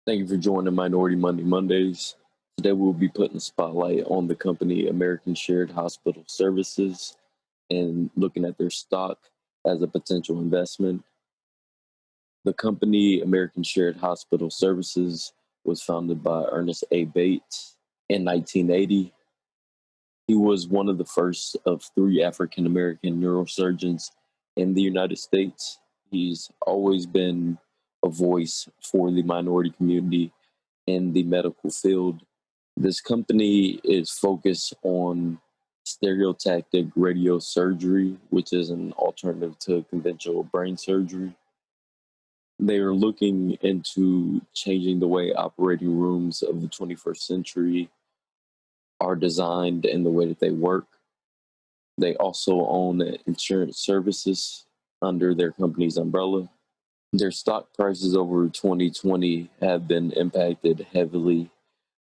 Thank you for joining Minority Monday Mondays. Today we'll be putting a spotlight on the company American Shared Hospital Services and looking at their stock as a potential investment. The company American Shared Hospital Services was founded by Ernest A. Bates in 1980. He was one of the first of three African American neurosurgeons in the United States. He's always been a voice for the minority community in the medical field. This company is focused on stereotactic radiosurgery, which is an alternative to conventional brain surgery. They are looking into changing the way operating rooms of the 21st century are designed and the way that they work. They also own insurance services under their company's umbrella. Their stock prices over 2020 have been impacted heavily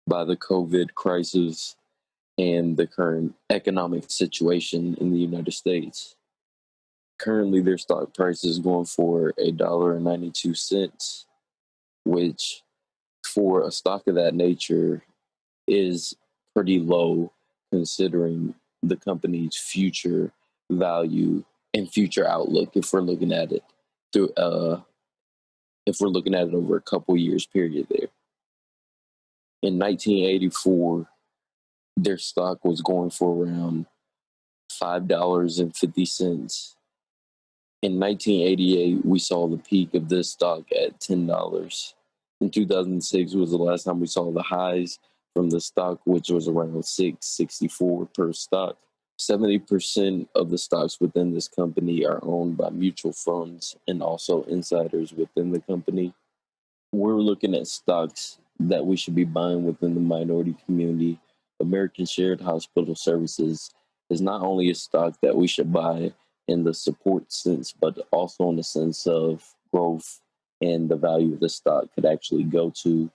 by the COVID crisis and the current economic situation in the United States. Currently, their stock price is going for $1.92, which for a stock of that nature is pretty low considering the company's future value and future outlook if we're looking at it through if we're looking at it over a couple years period there. In 1984, their stock was going for around $5.50. In 1988, we saw the peak of this stock at $10. In 2006 was the last time we saw the highs from the stock, which was around $6.64 per stock. 70% of the stocks within this company are owned by mutual funds and also insiders within the company. We're looking at stocks that we should be buying within the minority community. American Shared Hospital Services is not only a stock that we should buy in the support sense, but also in the sense of growth and the value of the stock could actually go to.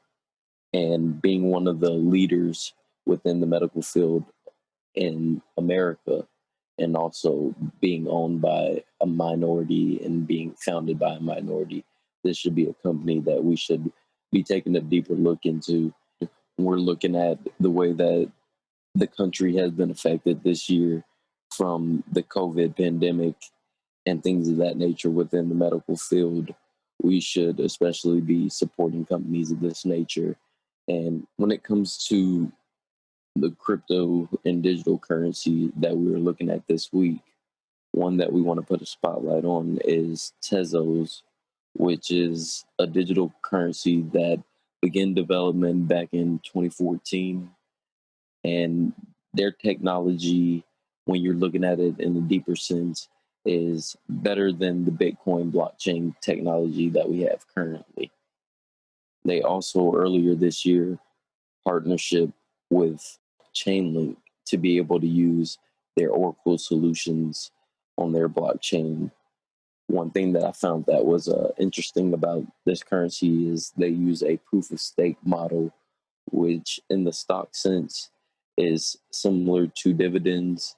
And being one of the leaders within the medical field in America, and also being owned by a minority and being founded by a minority, this should be a company that we should be taking a deeper look into. We're looking at the way that the country has been affected this year from the COVID pandemic and things of that nature within the medical field. We should especially be supporting companies of this nature. And when it comes to the crypto and digital currency that we were looking at this week, one that we want to put a spotlight on is Tezos, which is a digital currency that began development back in 2014. And their technology, when you're looking at it in a deeper sense, is better than the Bitcoin blockchain technology that we have currently. They also earlier this year partnership with Chainlink to be able to use their Oracle solutions on their blockchain. One thing that I found that was interesting about this currency is they use a proof of stake model, which in the stock sense is similar to dividends,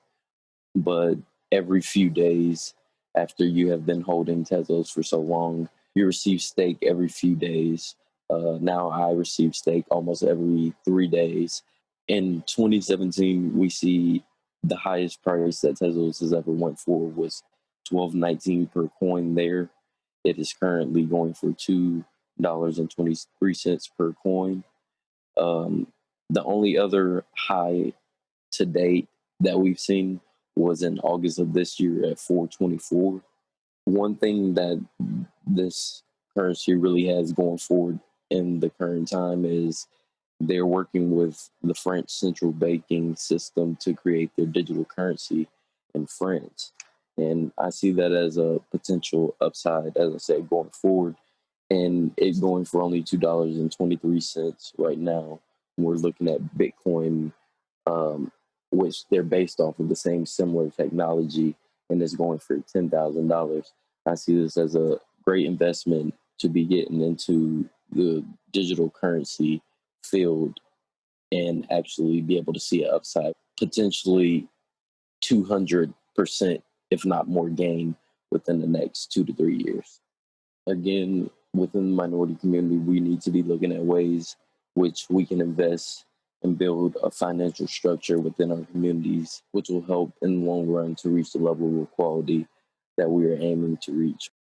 but every few days after you have been holding Tezos for so long, you receive stake every few days. Now I receive stake almost every 3 days. In 2017, we see the highest price that Tezos has ever went for was 12.19 per coin there. It is currently going for $2.23 per coin. The only other high to date that we've seen was in August of this year at 424. One thing that this currency really has going forward in the current time is they're working with the French central banking system to create their digital currency in France. And I see that as a potential upside, as I said, going forward. And it going for only $2.23 right now. We're looking at Bitcoin, which they're based off of the same similar technology, and it's going for $10,000. I see this as a great investment to be getting into the digital currency field and actually be able to see an upside, potentially 200%, if not more gain within the next 2 to 3 years. Again, within the minority community, we need to be looking at ways which we can invest and build a financial structure within our communities, which will help in the long run to reach the level of equality that we are aiming to reach.